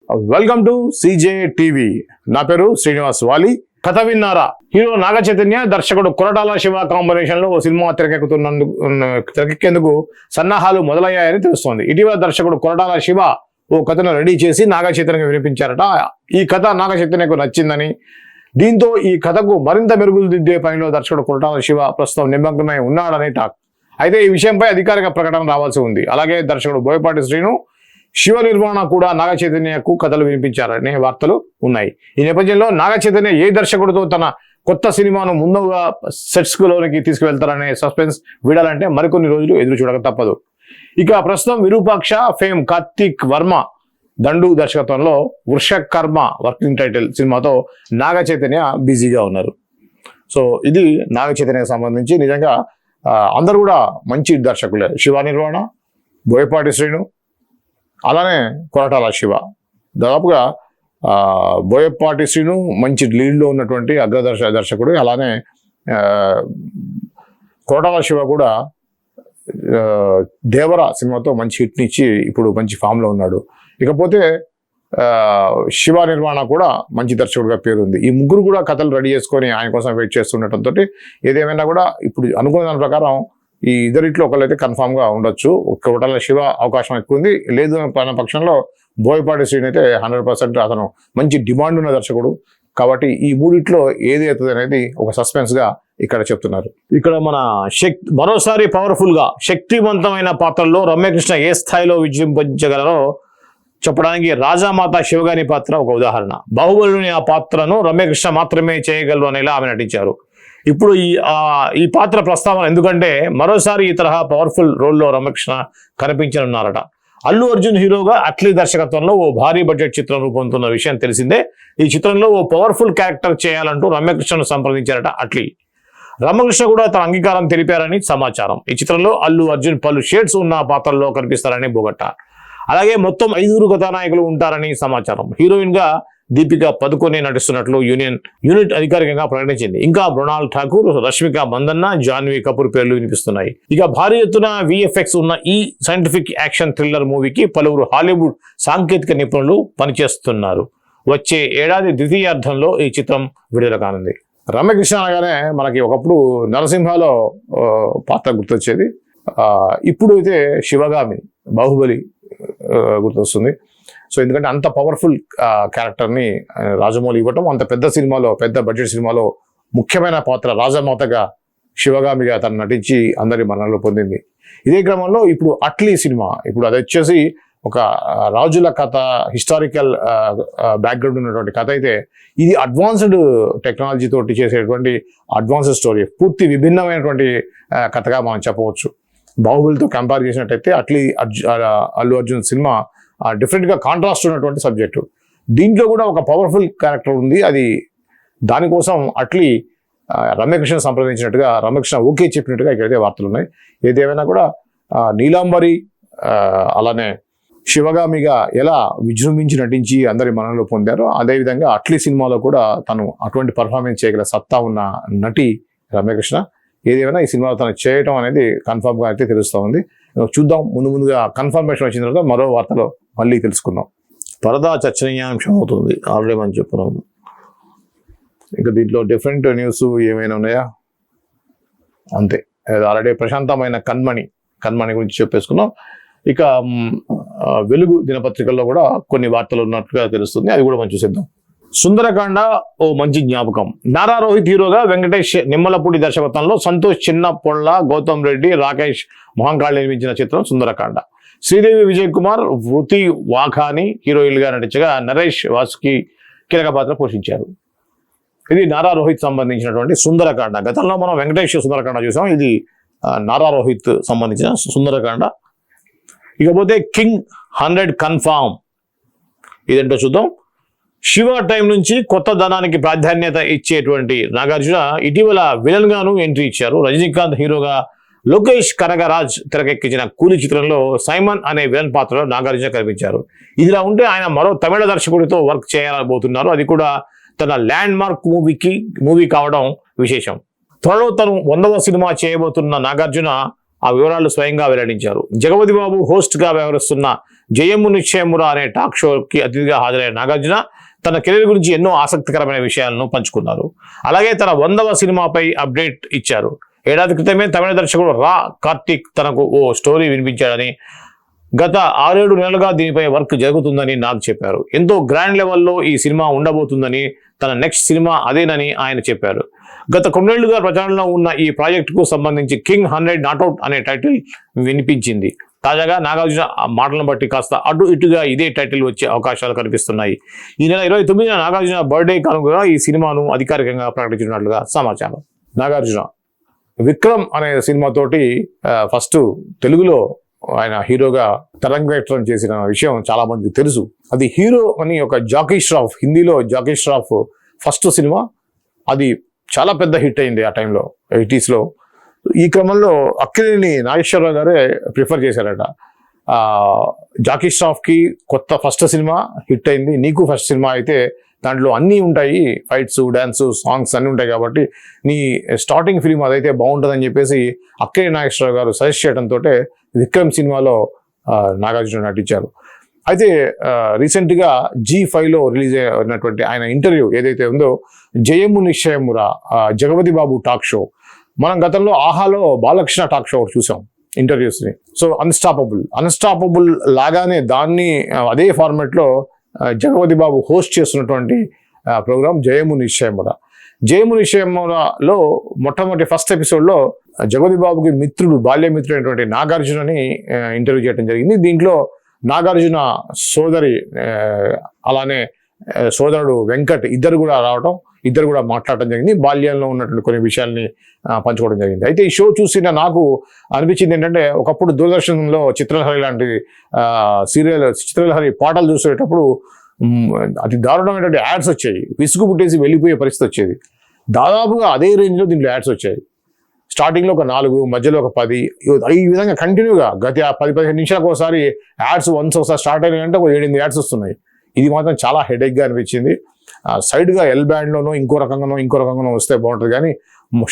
Welcome to CJ TV. నా పేరు శ్రీనివాస్ వాలి. కథ విన్నారా? హీరో నాగ చైతన్య, దర్శకుడు కొరటాల శివ కాంబినేషన్ లో ఓ సినిమా తెరకెక్కేందుకు సన్నాహాలు మొదలయ్యాయని తెలుస్తోంది. ఇటీవల దర్శకుడు కొరటాల శివ ఓ కథను రెడీ చేసి నాగ చైతన్యకు వినిపించారట. ఈ కథ నాగ చైతన్యకు నచ్చిందని, దీంతో ఈ కథకు మరింత మెరుగులు దిద్దే పనిలో దర్శకుడు కొరటాల శివ ప్రస్తుతం నిమగ్నమై ఉన్నాడని టాక్. అయితే ఈ విషయంపై అధికారిక ప్రకటన రావాల్సి ఉంది. అలాగే దర్శకుడు బోయపాటి శ్రీను, శివ నిర్మాణ కూడా నాగ చైతన్యకు కథలు వినిపించారనే వార్తలు ఉన్నాయి. ఈ నేపథ్యంలో నాగ చైతన్య ఏ దర్శకుడితో తన కొత్త సినిమాను ముందుగా సెట్స్లోనికి తీసుకువెళ్తారనే సస్పెన్స్ వీడాలంటే మరికొన్ని రోజులు ఎదురు చూడక తప్పదు. ఇక ప్రస్తుతం విరూపాక్ష ఫేమ్ కార్తిక్ వర్మ దండు దర్శకత్వంలో వృషకర్మ వర్కింగ్ టైటిల్ సినిమాతో నాగ చైతన్య బిజీగా ఉన్నారు. సో ఇది నాగ చైతన్యకు సంబంధించి నిజంగా అందరూ కూడా మంచి దర్శకులే. శివ నిర్మాణ, బోయపాటి శ్రీను, అలానే కొరటాల శివ. దాదాపుగా బోయపాటి శ్రీను మంచి లీడ్లో ఉన్నటువంటి దర్శకుడు. అలానే కొరటాల శివ కూడా దేవర సినిమాతో మంచి హిట్నిచ్చి ఇప్పుడు మంచి ఫామ్లో ఉన్నాడు. ఇకపోతే శివ నిర్మాణ కూడా మంచి దర్శకుడిగా పేరుంది. ఈ ముగ్గురు కూడా కథలు రెడీ చేసుకొని ఆయన కోసం వెయిట్ చేస్తుండటంతో ఏదేమైనా కూడా ఇప్పుడు అనుకున్న దాని ప్రకారం ఈ ఇద్దరిట్లో ఒకళ్ళైతే కన్ఫామ్గా ఉండొచ్చు. కొరటాల శివ అవకాశం ఎక్కువ ఉంది. లేదు అన్న పక్షంలో బోయపాటి శ్రీని అయితే 100% అతను మంచి డిమాండ్ ఉన్న దర్శకుడు. కాబట్టి ఈ మూడిట్లో ఏది అవుతుంది అనేది ఒక సస్పెన్స్గా ఇక్కడ చెప్తున్నారు. ఇక్కడ మన మరోసారి పవర్ఫుల్గా శక్తివంతమైన పాత్రల్లో రమ్యకృష్ణ ఏ స్థాయిలో విజృంభించగలరో చెప్పడానికి రాజామాత శివగాని పాత్ర ఒక ఉదాహరణ. బాహుబలిలోని ఆ పాత్రను రమ్యకృష్ణ మాత్రమే చేయగలరు అనేలా ఆమె నటించారు. ఇప్పుడు ఈ పాత్ర ప్రస్తావన ఎందుకంటే మరోసారి ఈ తరహా పవర్ఫుల్ రోల్లో రమ్యకృష్ణ కనిపించనున్నారట. అల్లు అర్జున్ హీరోగా అట్లీ దర్శకత్వంలో ఓ భారీ బడ్జెట్ చిత్రం రూపొందుతున్న విషయం తెలిసిందే. ఈ చిత్రంలో ఓ పవర్ఫుల్ క్యారెక్టర్ చేయాలంటూ రమ్యకృష్ణను సంప్రదించారట అట్లీ. రమకృష్ణ కూడా తన అంగీకారం తెలిపారని సమాచారం. ఈ చిత్రంలో అల్లు అర్జున్ పలు షేడ్స్ ఉన్న పాత్రల్లో కనిపిస్తారని బోగట్ట. అలాగే మొత్తం 5 కథానాయకులు ఉంటారని సమాచారం. హీరోయిన్ గా దీపికా పదుకొనే నటిస్తున్నట్లు యూనిట్ అధికారికంగా ప్రకటించింది. ఇంకా మృణాల్ ఠాకూర్, రష్మిక మందన్న, జాన్వీ కపూర్ పేర్లు వినిపిస్తున్నాయి. ఇక భారీ ఎత్తున VFX ఉన్న ఈ సైంటిఫిక్ యాక్షన్ థ్రిల్లర్ మూవీకి పలువురు హాలీవుడ్ సాంకేతిక నిపుణులు పనిచేస్తున్నారు. వచ్చే ఏడాది ద్వితీయార్థంలో ఈ చిత్రం విడుదల కానుంది. రమ్యకృష్ణ అనగానే మనకి ఒకప్పుడు నరసింహలో పాత్ర గుర్తొచ్చేది. ఇప్పుడు అయితే శివగామి, బాహుబలి గుర్తొస్తుంది. సో ఎందుకంటే అంత పవర్ఫుల్ క్యారెక్టర్ని రాజమౌళి ఇవ్వటం, అంత పెద్ద సినిమాలో, పెద్ద బడ్జెట్ సినిమాలో ముఖ్యమైన పాత్ర రాజమాతగా శివగామిగా తను నటించి అందరి మరణంలో పొందింది. ఇదే క్రమంలో ఇప్పుడు అట్లీ సినిమా, ఇప్పుడు అది వచ్చేసి ఒక రాజుల కథ, హిస్టారికల్ బ్యాక్గ్రౌండ్ ఉన్నటువంటి కథ. అయితే ఇది అడ్వాన్స్డ్ టెక్నాలజీ తోటి చేసేటువంటి అడ్వాన్స్డ్ స్టోరీ, పూర్తి విభిన్నమైనటువంటి కథగా మనం చెప్పవచ్చు. బాహుబలితో కంపేర్ చేసినట్టయితే అల్లు అర్జున్ సినిమా డిఫరెంట్గా కాంట్రాస్ట్ ఉన్నటువంటి సబ్జెక్టు. దీంట్లో కూడా ఒక పవర్ఫుల్ క్యారెక్టర్ ఉంది. అది దానికోసం అట్లీ రమ్యకృష్ణ సంప్రదించినట్టుగా, రమ్యకృష్ణ ఓకే చెప్పినట్టుగా ఇక్కడైతే వార్తలు ఉన్నాయి. ఏదేమైనా కూడా నీలాంబరి అలానే శివగామిగా ఎలా విజృంభించి నటించి అందరి మనలో పొందారో, అదేవిధంగా అట్లీ సినిమాలో కూడా తను అటువంటి పర్ఫార్మెన్స్ చేయగల సత్తా ఉన్న నటి రమ్యకృష్ణ. ఏదేమైనా ఈ సినిమాలో తను చేయటం అనేది కన్ఫర్మ్గా అయితే తెలుస్తూ ఉంది. చూద్దాం, ముందుగా కన్ఫర్మేషన్ వచ్చిన తర్వాత మరో వార్తలో మళ్ళీ తెలుసుకుందాం. పరదా చర్చనీయాంశం అవుతుంది, ఆల్రెడీ మనం చెప్పుకున్నాం. ఇంకా దీంట్లో డిఫరెంట్ న్యూస్ ఏమైనా ఉన్నాయా? అంతే, ఆల్రెడీ ప్రశాంతమైన కన్మణి గురించి చెప్పేసుకున్నాం. ఇక వెలుగు దినపత్రికల్లో కూడా కొన్ని వార్తలు ఉన్నట్టుగా తెలుస్తుంది, అది కూడా మనం చూసేద్దాం. సుందరకాండ ఓ మంచి జ్ఞాపకం. నారా రోహిత్ హీరోగా వెంకటేష్ నిమ్మలపూడి దర్శకత్వంలో సంతోష్ చిన్నపొళ్ళ, గౌతమ్ రెడ్డి, రాకేష్ మహంకాళ్ నిర్మించిన చిత్రం సుందరకాండ. శ్రీదేవి విజయ్ కుమార్, వృతి వాఖాని హీరోయిన్గా నటించగా నరేష్ వాసుకి కీలక పాత్ర పోషించారు. ఇది నారా రోహిత్ సంబంధించినటువంటి సుందరకాండ. గతంలో మనం వెంకటేష్ సుందరకాండ చూసాం, ఇది నారా రోహిత్ సంబంధించిన సుందరకాండ. ఇకపోతే కింగ్ 100 కన్ఫామ్, ఇదేంటో చూద్దాం. శివ టైం నుంచి కొత్త ధనానికి ప్రాధాన్యత ఇచ్చేటువంటి నాగార్జున ఇటీవల విలన్ గాను ఎంట్రీ ఇచ్చారు. రజనీకాంత్ హీరోగా లోకేష్ కనగరాజ్ తెరకెక్కించిన కూలీ చిత్రంలో సైమన్ అనే విలన్ పాత్రలో నాగార్జున కనిపించారు. ఇదిలా ఉంటే ఆయన మరో తమిళ దర్శకుడితో వర్క్ చేయబోతున్నారు. అది కూడా తన ల్యాండ్ మార్క్ మూవీ కావడం విశేషం. త్వరలో తను 100వ సినిమా చేయబోతున్న నాగార్జున ఆ వివరాలు స్వయంగా వెల్లడించారు. జగపతి బాబు హోస్ట్ గా వ్యవహరిస్తున్న జయము నిశ్చయమురా అనే టాక్ షోకి అతిథిగా హాజరైన నాగార్జున తన కెరీర్ గురించి ఎన్నో ఆసక్తికరమైన విషయాలను పంచుకున్నారు. అలాగే తన 100వ సినిమాపై అప్డేట్ ఇచ్చారు. ఏడాది క్రితమే తమిళ దర్శకుడు రా కార్తిక్ తనకు ఓ స్టోరీ వినిపించాడని, గత 6-7 నెలలుగా దీనిపై వర్క్ జరుగుతుందని నాగ్ చెప్పారు. ఎంతో గ్రాండ్ లెవెల్లో ఈ సినిమా ఉండబోతుందని, తన నెక్స్ట్ సినిమా అదేనని ఆయన చెప్పారు. గత కొన్నేళ్లుగా ప్రచారంలో ఉన్న ఈ ప్రాజెక్టుకు సంబంధించి కింగ్ 100 నాట్అవుట్ అనే టైటిల్ వినిపించింది. తాజాగా నాగార్జున మాటలను బట్టి కాస్త అటు ఇటుగా ఇదే టైటిల్ వచ్చే అవకాశాలు కనిపిస్తున్నాయి. ఈ నెల 29న నాగార్జున బర్త్డే కానుకగా ఈ సినిమాను అధికారికంగా ప్రకటించినట్లుగా సమాచారం. నాగార్జున విక్రమ్ అనే సినిమాతోటి ఫస్ట్ తెలుగులో ఆయన హీరోగా తరంగేట్రం చేసిన విషయం చాలా మందికి తెలుసు. అది హీరో అని ఒక జాకీ ష్రాఫ్, హిందీలో జాకీ ష్రాఫ్ ఫస్ట్ సినిమా. అది చాలా పెద్ద హిట్ అయింది ఆ టైంలో, 80sలో. ఈ క్రమంలో అక్కినేని నాగేశ్వరరావు గారే ప్రిఫర్ చేశారట. జాకీ ష్రాఫ్కి కొత్త ఫస్ట్ సినిమా హిట్ అయింది, నీకు ఫస్ట్ సినిమా అయితే దాంట్లో అన్నీ ఉంటాయి, ఫైట్స్, డ్యాన్స్, సాంగ్స్ అన్నీ ఉంటాయి కాబట్టి నీ స్టార్టింగ్ ఫిలిం అదైతే బాగుంటుందని చెప్పేసి అక్కినేని నాగేశ్వరరావు గారు సజెస్ట్ చేయడంతో విక్రమ్ సినిమాలో నాగార్జున నటించారు. అయితే రీసెంట్గా G5లో రిలీజ్ అయినటువంటి ఆయన ఇంటర్వ్యూ ఏదైతే ఉందో, జయము నిశ్చయమురా జగపతి బాబు టాక్ షో, మనం గతంలో ఆహాలో బాలకృష్ణ టాక్ షో ఒకటి చూసాం ఇంటర్వ్యూస్ని. సో అన్స్టాపబుల్ లాగానే దాన్ని అదే ఫార్మాట్లో జగపతి బాబు హోస్ట్ చేస్తున్నటువంటి ప్రోగ్రామ్ జయము నిశ్చయమురా. జయము నిశ్చయమురాలో మొట్టమొదటి ఫస్ట్ ఎపిసోడ్లో జగపతి బాబుకి మిత్రుడు, బాల్యమిత్రుడు అయినటువంటి నాగార్జునని ఇంటర్వ్యూ చేయడం జరిగింది. దీంట్లో నాగార్జున సోదరి అలానే సోదరుడు వెంకట్ ఇద్దరు కూడా రావడం, ఇద్దరు కూడా మాట్లాడటం జరిగింది. బాల్యంలో ఉన్నటువంటి కొన్ని విషయాల్ని పంచుకోవడం జరిగింది. అయితే ఈ షో చూసిన నాకు అనిపించింది ఏంటంటే, ఒకప్పుడు దూరదర్శన్లో చిత్రలహరి లాంటి సీరియల్, చిత్రలహరి పాటలు చూసేటప్పుడు అతి దారుణమైనటువంటి యాడ్స్ వచ్చాయి, విసుగు పుట్టేసి వెళ్ళిపోయే పరిస్థితి వచ్చేది. దాదాపుగా అదే రేంజ్లో దీంట్లో యాడ్స్ వచ్చాయి. స్టార్టింగ్లో ఒక 4, మధ్యలో ఒక 10, ఈ విధంగా కంటిన్యూగా గత 10-15 నిమిషాలకు ఒకసారి యాడ్స్ ఒకసారి స్టార్ట్ అయినాయంటే ఒక 7-8 యాడ్స్ వస్తున్నాయి. ఇది మాత్రం చాలా హెడేక్గా అనిపించింది. సైడ్గా ఎల్ బ్యాండ్లోనో ఇంకో రకంగానో వస్తే బాగుంటుంది, కానీ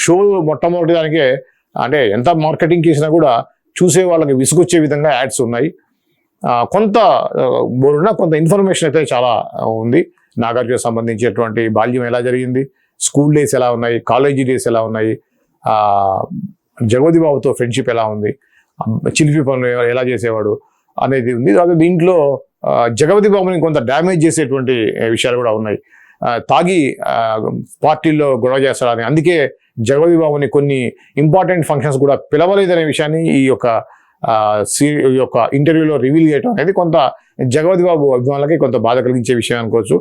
షో మొట్టమొదటి దానికే అంటే ఎంత మార్కెటింగ్ చేసినా కూడా చూసే వాళ్ళకి విసుగొచ్చే విధంగా యాడ్స్ ఉన్నాయి. కొంత బోరున్నా కొంత ఇన్ఫర్మేషన్ అయితే చాలా ఉంది. నాగార్జున సంబంధించినటువంటి బాల్యం ఎలా జరిగింది, స్కూల్ డేస్ ఎలా ఉన్నాయి, కాలేజీ డేస్ ఎలా ఉన్నాయి, జగపతి బాబుతో ఫ్రెండ్షిప్ ఎలా ఉంది, చిలిపి పనులు ఎలా చేసేవాడు అనేది ఉంది. అలాగే దీంట్లో జగపతి బాబుని కొంత డ్యామేజ్ చేసేటువంటి విషయాలు కూడా ఉన్నాయి. తాగి పార్టీల్లో గొడవ చేస్తాడని, అందుకే జగపతి బాబుని కొన్ని ఇంపార్టెంట్ ఫంక్షన్స్ కూడా పిలవలేదనే విషయాన్ని ఈ యొక్క ఇంటర్వ్యూలో రివీల్ చేయడం అనేది కొంత జగపతి బాబు అభిమానులకి కొంత బాధ కలిగించే విషయం అనుకోవచ్చు.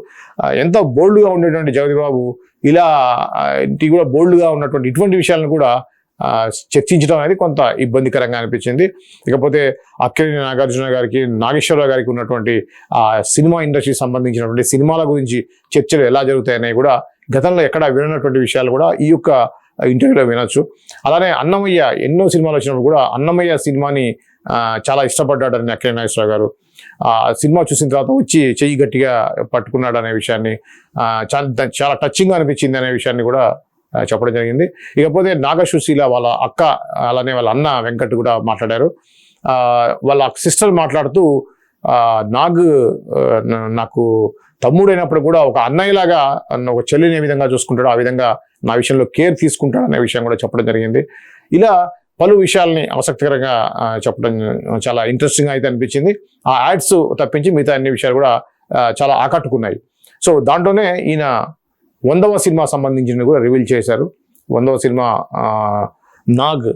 ఎంత బోల్డ్గా ఉండేటువంటి జగపతి బాబు ఇలా కూడా బోల్డ్గా ఉన్నటువంటి ఇటువంటి విషయాలను కూడా చర్చించడం అనేది కొంత ఇబ్బందికరంగా అనిపించింది. ఇకపోతే అక్కినేని నాగార్జున గారికి, నాగేశ్వరరావు గారికి ఉన్నటువంటి సినిమా ఇండస్ట్రీకి సంబంధించినటువంటి సినిమాల గురించి చర్చలు ఎలా జరుగుతాయనేవి కూడా గతంలో ఎక్కడ వినటువంటి విషయాలు కూడా ఈ యొక్క ఇంటర్వ్యూలో వినొచ్చు. అలానే అన్నమయ్య ఎన్నో సినిమాలు వచ్చినప్పుడు కూడా అన్నమయ్య సినిమాని చాలా ఇష్టపడ్డాడని అక్కినేని నాగేశ్వరరావు గారు సినిమా చూసిన తర్వాత వచ్చి చెయ్యి గట్టిగా పట్టుకున్నాడు అనే విషయాన్ని, చాలా టచింగ్గా అనిపించింది అనే విషయాన్ని కూడా చెప్పడం జరిగింది. ఇకపోతే నాగసుశీల వాళ్ళ అక్క అలానే వాళ్ళ అన్న వెంకట్ కూడా మాట్లాడారు. వాళ్ళ సిస్టర్ మాట్లాడుతూ నాకు తమ్ముడైనప్పుడు కూడా ఒక అన్నయ్యలాగా ఒక చెల్లిని ఏ విధంగా చూసుకుంటాడో ఆ విధంగా నా విషయంలో కేర్ తీసుకుంటాడు అనే విషయం కూడా చెప్పడం జరిగింది. ఇలా పలు విషయాల్ని ఆసక్తికరంగా చెప్పడం చాలా ఇంట్రెస్టింగ్ అయితే అనిపించింది. ఆ యాడ్స్ తప్పించి మిగతా అన్ని విషయాలు కూడా చాలా ఆకట్టుకున్నాయి. సో దాంట్లోనే ఈయన 100వ సినిమా సంబంధించినవి కూడా రివీల్ చేశారు. 100వ సినిమా నాగ్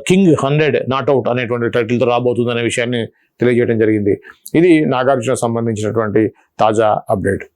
కింగ్ 100 నాట్అవుట్ అనేటువంటి టైటిల్తో రాబోతుంది అనే విషయాన్ని తెలియజేయడం జరిగింది. ఇది నాగార్జున సంబంధించినటువంటి తాజా అప్డేట్.